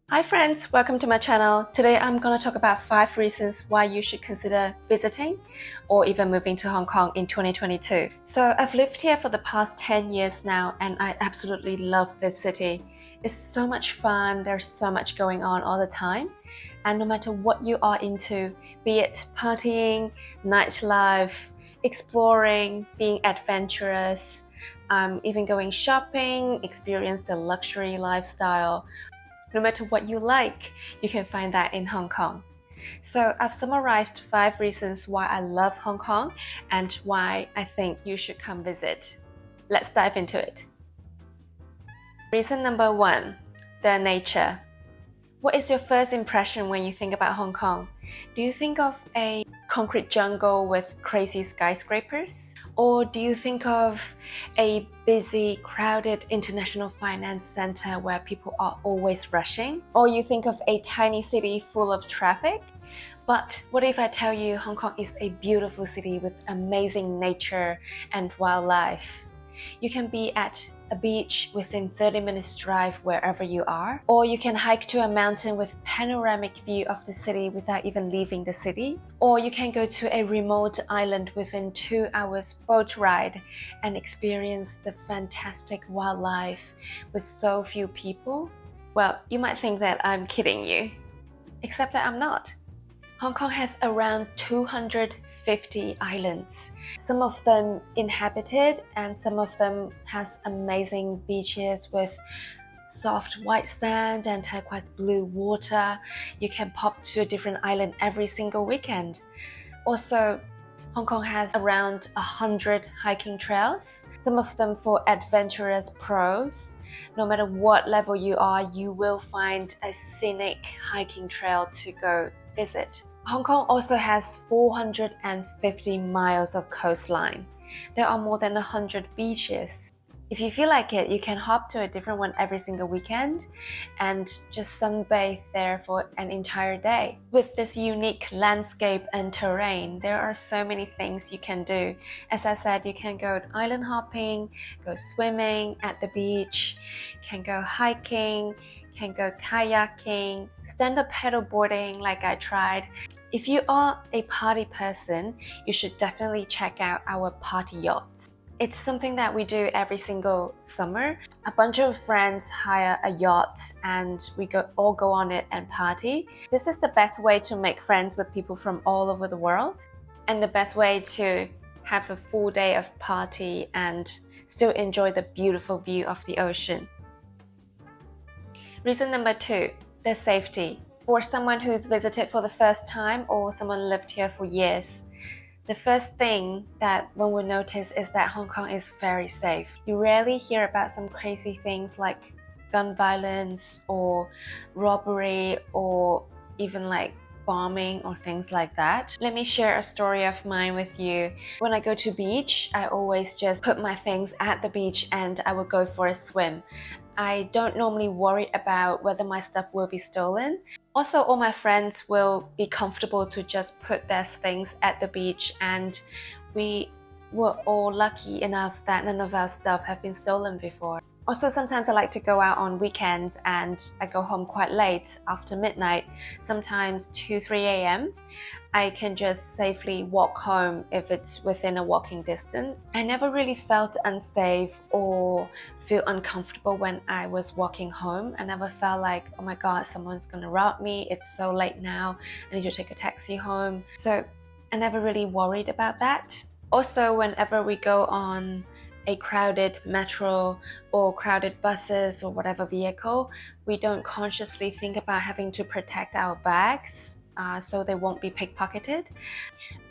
Hi friends, welcome to my channel. Today I'm going to talk about 5 reasons why you should consider visiting or even moving to Hong Kong in 2022. So I've lived here for the past 10 years now and I absolutely love this city. It's so much fun, there's so much going on all the time. And no matter what you are into, be it partying, nightlife, exploring, being adventurous, even going shopping, experience the luxury lifestyle, no matter what you like, you can find that in Hong Kong. So I've summarized 5 reasons why I love Hong Kong and why I think you should come visit. Let's dive into it. Reason number 1, the nature. What is your first impression when you think about Hong Kong? Do you think of a concrete jungle with crazy skyscrapers? Or do you think of a busy, crowded international finance center where people are always rushing? Or you think of a tiny city full of traffic? But what if I tell you Hong Kong is a beautiful city with amazing nature and wildlife? You can be at a beach within 30 minutes drive wherever you are, or you can hike to a mountain with panoramic view of the city without even leaving the city, or you can go to a remote island within 2 hours boat ride and experience the fantastic wildlife with so few people. Well, you might think that I'm kidding you, except that I'm not. Hong Kong has around 250 islands, some of them inhabited and some of them has amazing beaches with soft white sand and turquoise blue water. You can pop to a different island every single weekend. Also, Hong Kong has around 100 hiking trails, some of them for adventurous pros. No matter what level you are, you will find a scenic hiking trail to go visit. Hong Kong also has 450 miles of coastline. There are more than 100 beaches. If you feel like it, you can hop to a different one every single weekend and just sunbathe there for an entire day. With this unique landscape and terrain, there are so many things you can do. As I said, you can go island hopping, go swimming at the beach, can go hiking, can go kayaking, stand-up paddleboarding like I tried. If you are a party person, you should definitely check out our party yachts. It's something that we do every single summer. A bunch of friends hire a yacht and we all go on it and party. This is the best way to make friends with people from all over the world and the best way to have a full day of party and still enjoy the beautiful view of the ocean. Reason number 2, the safety. For someone who's visited for the first time or someone lived here for years, the first thing that one will notice is that Hong Kong is very safe. You rarely hear about some crazy things like gun violence or robbery or even like bombing or things like that. Let me share a story of mine with you. When I go to beach, I always just put my things at the beach and I will go for a swim. I don't normally worry about whether my stuff will be stolen. Also, all my friends will be comfortable to just put their things at the beach, and we were all lucky enough that none of our stuff have been stolen before. Also, sometimes I like to go out on weekends and I go home quite late after midnight, sometimes 2-3 a.m. I can just safely walk home if it's within a walking distance. I never really felt unsafe or feel uncomfortable when I was walking home. I never felt like, oh my god, someone's gonna rob me, it's so late now, I need to take a taxi home. So I never really worried about that. Also, whenever we go on a crowded metro or crowded buses or whatever vehicle, we don't consciously think about having to protect our bags so they won't be pickpocketed.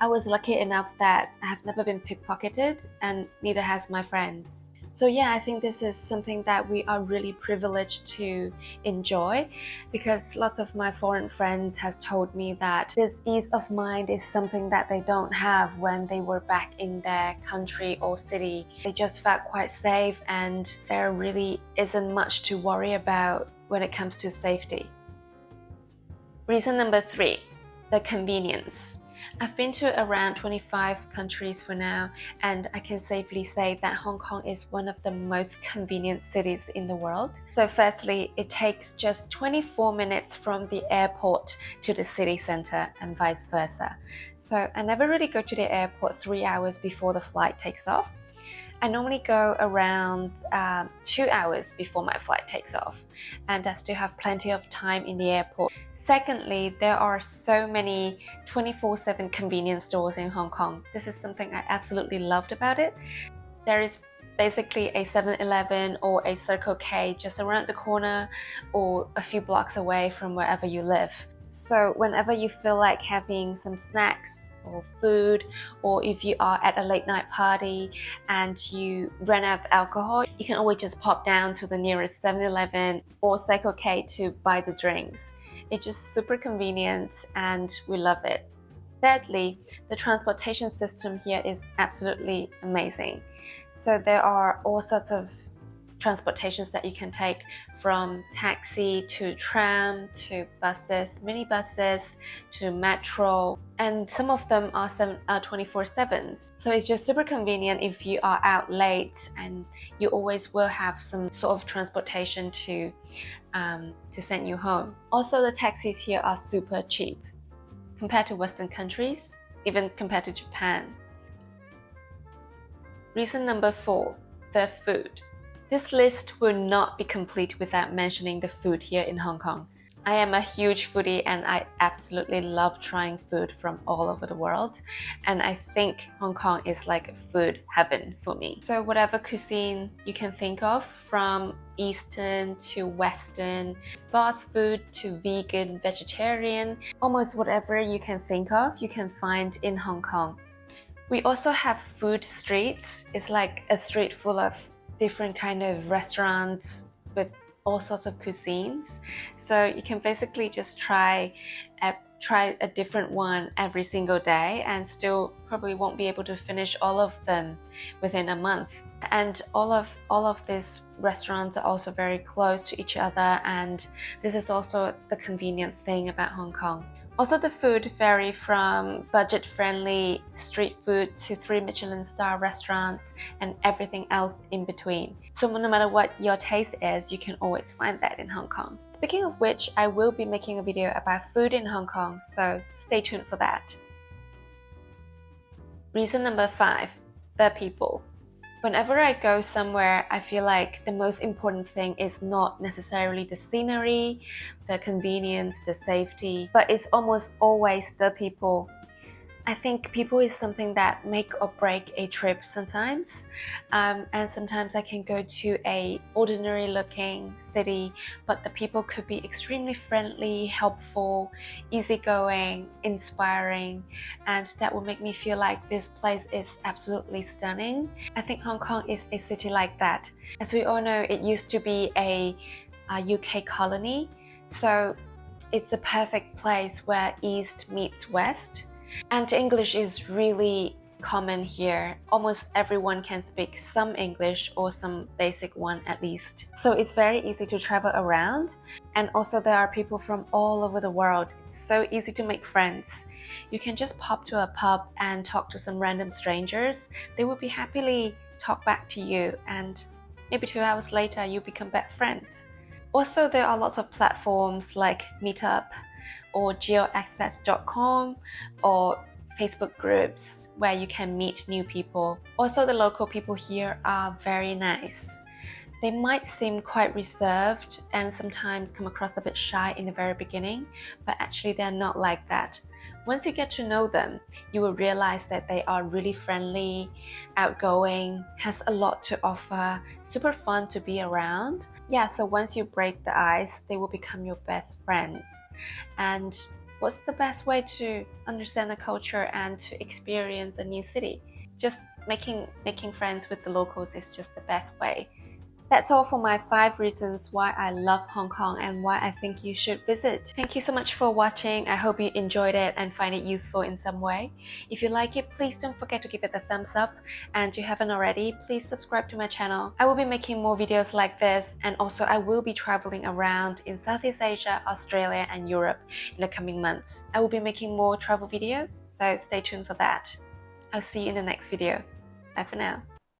I was lucky enough that I have never been pickpocketed and neither has my friends. So yeah, I think this is something that we are really privileged to enjoy because lots of my foreign friends has told me that this ease of mind is something that they don't have when they were back in their country or city. They just felt quite safe and there really isn't much to worry about when it comes to safety. Reason number 3, the convenience. I've been to around 25 countries for now, and I can safely say that Hong Kong is one of the most convenient cities in the world. So firstly, it takes just 24 minutes from the airport to the city center and vice versa. So I never really go to the airport 3 hours before the flight takes off. I normally go around 2 hours before my flight takes off, and I still have plenty of time in the airport. Secondly, there are so many 24/7 convenience stores in Hong Kong. This is something I absolutely loved about it. There is basically a 7-Eleven or a Circle K just around the corner or a few blocks away from wherever you live. So whenever you feel like having some snacks or food, or if you are at a late night party and you run out of alcohol, you can always just pop down to the nearest 7-Eleven or Circle K to buy the drinks. It's just super convenient and we love it. Thirdly, the transportation system here is absolutely amazing. So there are all sorts of transportations that you can take, from taxi to tram to buses, minibuses to metro, and some of them are 24/7s. So it's just super convenient if you are out late, and you always will have some sort of transportation to send you home. Also, the taxis here are super cheap compared to Western countries, even compared to Japan. Reason number 4, the food. This list will not be complete without mentioning the food here in Hong Kong. I am a huge foodie and I absolutely love trying food from all over the world, and I think Hong Kong is like food heaven for me. So whatever cuisine you can think of, from Eastern to Western, fast food to vegan, vegetarian, almost whatever you can think of, you can find in Hong Kong. We also have food streets. It's like a street full of different kind of restaurants with all sorts of cuisines. So you can basically just try a different one every single day and still probably won't be able to finish all of them within a month. And all of these restaurants are also very close to each other, and this is also the convenient thing about Hong Kong. Also, the food vary from budget-friendly street food to 3 Michelin star restaurants and everything else in between. So no matter what your taste is, you can always find that in Hong Kong. Speaking of which, I will be making a video about food in Hong Kong, so stay tuned for that. Reason number 5, the people. Whenever I go somewhere, I feel like the most important thing is not necessarily the scenery, the convenience, the safety, but it's almost always the people. I think people is something that make or break a trip sometimes, and sometimes I can go to a ordinary looking city, but the people could be extremely friendly, helpful, easygoing, inspiring, and that will make me feel like this place is absolutely stunning. I think Hong Kong is a city like that. As we all know, it used to be a UK colony, so it's a perfect place where East meets West. And English is really common here. Almost everyone can speak some English or some basic one at least. So it's very easy to travel around. And also there are people from all over the world. It's so easy to make friends. You can just pop to a pub and talk to some random strangers. They will be happily talk back to you, and maybe 2 hours later you become best friends. Also, there are lots of platforms like Meetup or geoexpats.com or Facebook groups where you can meet new people. Also, the local people here are very nice. They might seem quite reserved and sometimes come across a bit shy in the very beginning, but actually they're not like that. Once you get to know them, you will realize that they are really friendly, outgoing, has a lot to offer, super fun to be around. Yeah, so once you break the ice, they will become your best friends. And what's the best way to understand the culture and to experience a new city? Just making friends with the locals is just the best way. That's all for my 5 reasons why I love Hong Kong and why I think you should visit. Thank you so much for watching. I hope you enjoyed it and find it useful in some way. If you like it, please don't forget to give it a thumbs up. And if you haven't already, please subscribe to my channel. I will be making more videos like this, and also I will be traveling around in Southeast Asia, Australia and Europe in the coming months. I will be making more travel videos, so stay tuned for that. I'll see you in the next video. Bye for now.